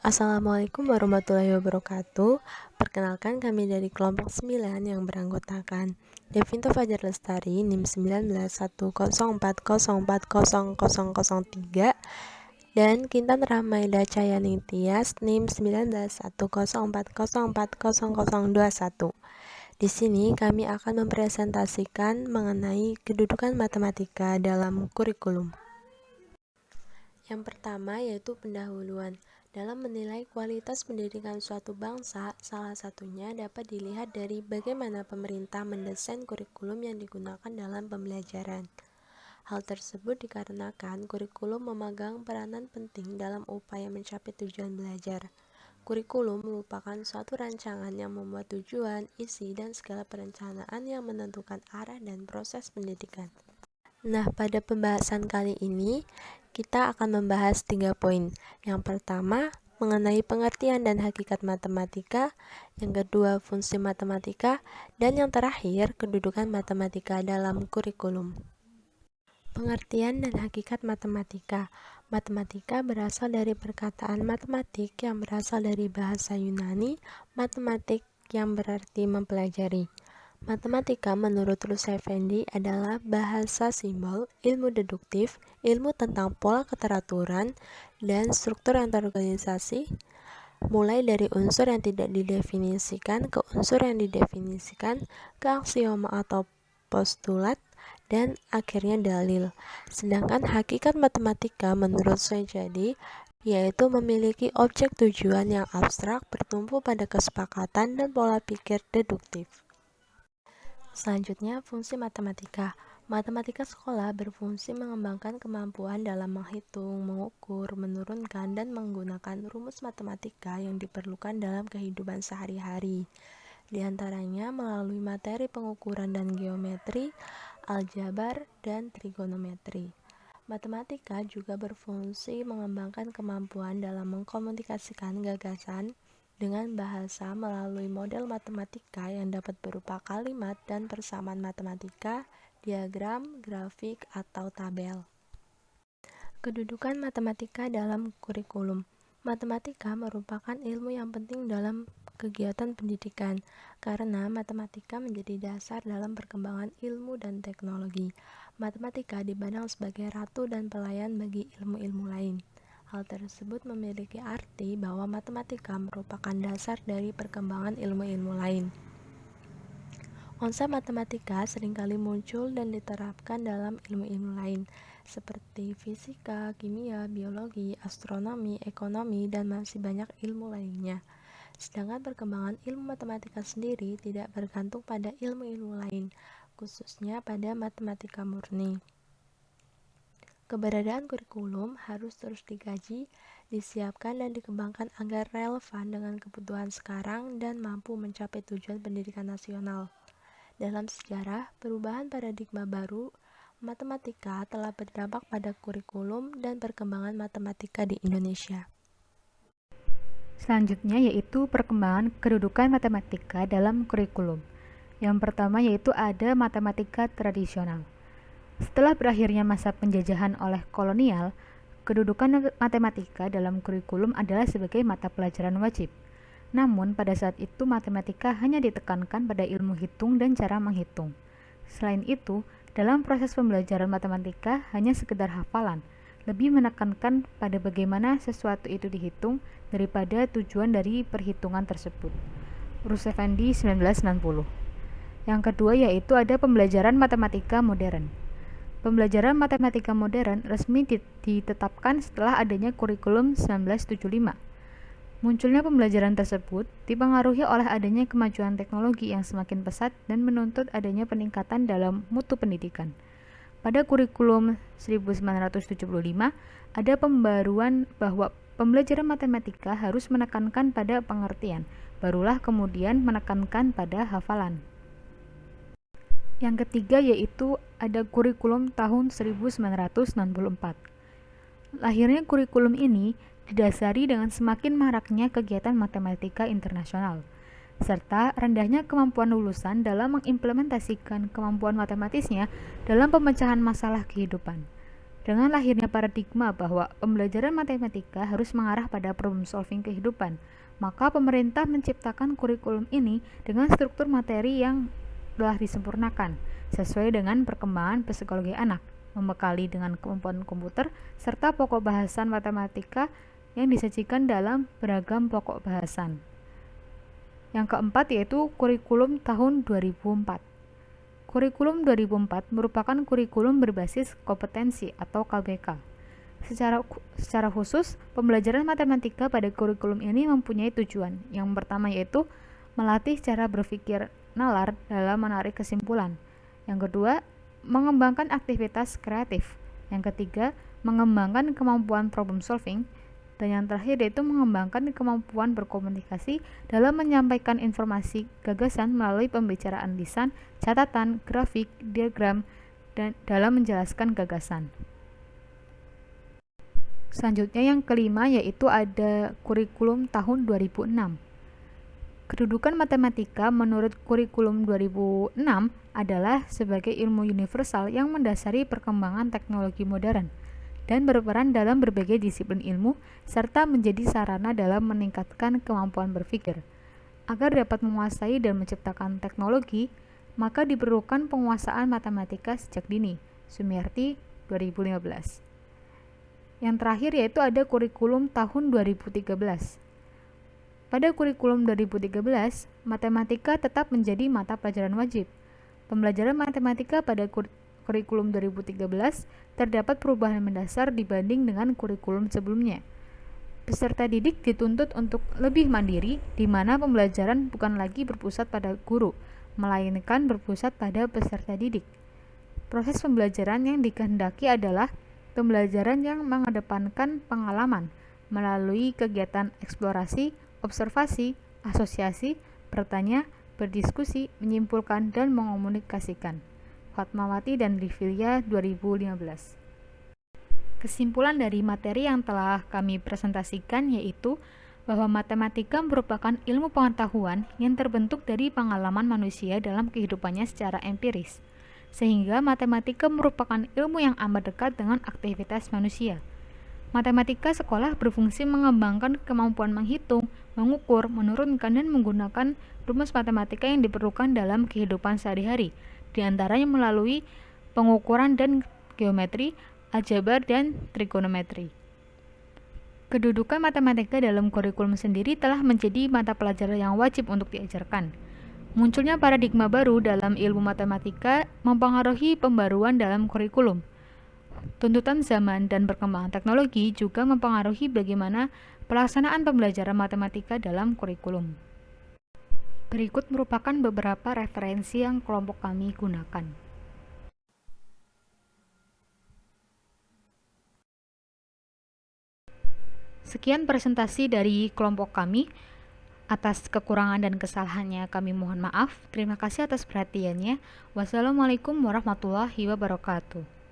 Assalamualaikum warahmatullahi wabarakatuh. Perkenalkan kami dari kelompok 9 yang beranggotakan Devinto Fajar Lestari NIM 191040404003 dan Kintan Rahmaida Cayani Tias NIM 191040404021. Di sini kami akan mempresentasikan mengenai kedudukan matematika dalam kurikulum. Yang pertama yaitu pendahuluan. Dalam menilai kualitas pendidikan suatu bangsa, salah satunya dapat dilihat dari bagaimana pemerintah mendesain kurikulum yang digunakan dalam pembelajaran. Hal tersebut dikarenakan kurikulum memegang peranan penting dalam upaya mencapai tujuan belajar. Kurikulum merupakan suatu rancangan yang membuat tujuan, isi, dan segala perencanaan yang menentukan arah dan proses pendidikan. Nah, pada pembahasan kali ini, kita akan membahas 3 poin. Yang pertama, mengenai pengertian dan hakikat matematika. Yang kedua, fungsi matematika. Dan yang terakhir, kedudukan matematika dalam kurikulum. Pengertian dan hakikat matematika. Matematika berasal dari perkataan matematik yang berasal dari bahasa Yunani, matematik yang berarti mempelajari. Matematika menurut Rus Effendi adalah bahasa simbol, ilmu deduktif, ilmu tentang pola keteraturan, dan struktur antarorganisasi, mulai dari unsur yang tidak didefinisikan ke unsur yang didefinisikan, ke aksioma atau postulat, dan akhirnya dalil. Sedangkan hakikat matematika menurut Sojadi yaitu memiliki objek tujuan yang abstrak bertumpu pada kesepakatan dan pola pikir deduktif. Selanjutnya, fungsi matematika. Matematika sekolah berfungsi mengembangkan kemampuan dalam menghitung, mengukur, menurunkan, dan menggunakan rumus matematika yang diperlukan dalam kehidupan sehari-hari. Di antaranya melalui materi pengukuran dan geometri, aljabar, dan trigonometri. Matematika juga berfungsi mengembangkan kemampuan dalam mengkomunikasikan gagasan dengan bahasa melalui model matematika yang dapat berupa kalimat dan persamaan matematika, diagram, grafik, atau tabel. Kedudukan matematika dalam kurikulum. Matematika merupakan ilmu yang penting dalam kegiatan pendidikan karena matematika menjadi dasar dalam perkembangan ilmu dan teknologi. Matematika dipandang sebagai ratu dan pelayan bagi ilmu-ilmu lain. Hal tersebut memiliki arti bahwa matematika merupakan dasar dari perkembangan ilmu-ilmu lain. Konsep matematika seringkali muncul dan diterapkan dalam ilmu-ilmu lain, seperti fisika, kimia, biologi, astronomi, ekonomi, dan masih banyak ilmu lainnya. Sedangkan perkembangan ilmu matematika sendiri tidak bergantung pada ilmu-ilmu lain, khususnya pada matematika murni. Keberadaan kurikulum harus terus dikaji, disiapkan, dan dikembangkan agar relevan dengan kebutuhan sekarang dan mampu mencapai tujuan pendidikan nasional. Dalam sejarah, perubahan paradigma baru, matematika telah berdampak pada kurikulum dan perkembangan matematika di Indonesia. Selanjutnya yaitu perkembangan kedudukan matematika dalam kurikulum. Yang pertama yaitu ada matematika tradisional. Setelah berakhirnya masa penjajahan oleh kolonial, kedudukan matematika dalam kurikulum adalah sebagai mata pelajaran wajib. Namun pada saat itu matematika hanya ditekankan pada ilmu hitung dan cara menghitung. Selain itu, dalam proses pembelajaran matematika hanya sekedar hafalan, lebih menekankan pada bagaimana sesuatu itu dihitung daripada tujuan dari perhitungan tersebut. Rus Effendi 1990. Yang kedua yaitu ada pembelajaran matematika modern. Pembelajaran matematika modern resmi ditetapkan setelah adanya kurikulum 1975. Munculnya pembelajaran tersebut dipengaruhi oleh adanya kemajuan teknologi yang semakin pesat dan menuntut adanya peningkatan dalam mutu pendidikan. Pada kurikulum 1975, ada pembaruan bahwa pembelajaran matematika harus menekankan pada pengertian, barulah kemudian menekankan pada hafalan. Yang ketiga yaitu ada kurikulum tahun 1964. Lahirnya kurikulum ini didasari dengan semakin maraknya kegiatan matematika internasional, serta rendahnya kemampuan lulusan dalam mengimplementasikan kemampuan matematisnya dalam pemecahan masalah kehidupan. Dengan lahirnya paradigma bahwa pembelajaran matematika harus mengarah pada problem solving kehidupan, maka pemerintah menciptakan kurikulum ini dengan struktur materi yang telah disempurnakan, sesuai dengan perkembangan psikologi anak, membekali dengan kemampuan komputer, serta pokok bahasan matematika yang disajikan dalam beragam pokok bahasan. Yang keempat yaitu kurikulum tahun 2004. Kurikulum 2004 merupakan kurikulum berbasis kompetensi atau KBK. Secara khusus, pembelajaran matematika pada kurikulum ini mempunyai tujuan. Yang pertama yaitu melatih cara berpikir nalar dalam menarik kesimpulan. Yang kedua, mengembangkan aktivitas kreatif. Yang ketiga, mengembangkan kemampuan problem solving. Dan yang terakhir yaitu mengembangkan kemampuan berkomunikasi dalam menyampaikan informasi gagasan melalui pembicaraan lisan, catatan, grafik, diagram, dan dalam menjelaskan gagasan. Selanjutnya yang kelima yaitu ada kurikulum tahun 2006. Kedudukan matematika menurut kurikulum 2006 adalah sebagai ilmu universal yang mendasari perkembangan teknologi modern dan berperan dalam berbagai disiplin ilmu, serta menjadi sarana dalam meningkatkan kemampuan berpikir. Agar dapat menguasai dan menciptakan teknologi, maka diperlukan penguasaan matematika sejak dini. Sumiarti, 2015. Yang terakhir yaitu ada kurikulum tahun 2013. Pada kurikulum 2013, matematika tetap menjadi mata pelajaran wajib. Pembelajaran matematika pada kurikulum 2013 terdapat perubahan mendasar dibanding dengan kurikulum sebelumnya. Peserta didik dituntut untuk lebih mandiri, di mana pembelajaran bukan lagi berpusat pada guru, melainkan berpusat pada peserta didik. Proses pembelajaran yang dikehendaki adalah pembelajaran yang mengedepankan pengalaman melalui kegiatan eksplorasi, observasi, asosiasi, bertanya, berdiskusi, menyimpulkan, dan mengomunikasikan. Fatmawati dan Livilia 2015. Kesimpulan dari materi yang telah kami presentasikan yaitu bahwa matematika merupakan ilmu pengetahuan yang terbentuk dari pengalaman manusia dalam kehidupannya secara empiris, sehingga matematika merupakan ilmu yang amat dekat dengan aktivitas manusia. Matematika sekolah berfungsi mengembangkan kemampuan menghitung, mengukur, menurunkan, dan menggunakan rumus matematika yang diperlukan dalam kehidupan sehari-hari, di antaranya melalui pengukuran dan geometri, aljabar, dan trigonometri. Kedudukan matematika dalam kurikulum sendiri telah menjadi mata pelajaran yang wajib untuk diajarkan. Munculnya paradigma baru dalam ilmu matematika mempengaruhi pembaruan dalam kurikulum. Tuntutan zaman dan perkembangan teknologi juga mempengaruhi bagaimana pelaksanaan pembelajaran matematika dalam kurikulum. Berikut merupakan beberapa referensi yang kelompok kami gunakan. Sekian presentasi dari kelompok kami. Atas kekurangan dan kesalahannya kami mohon maaf. Terima kasih atas perhatiannya. Wassalamualaikum warahmatullahi wabarakatuh.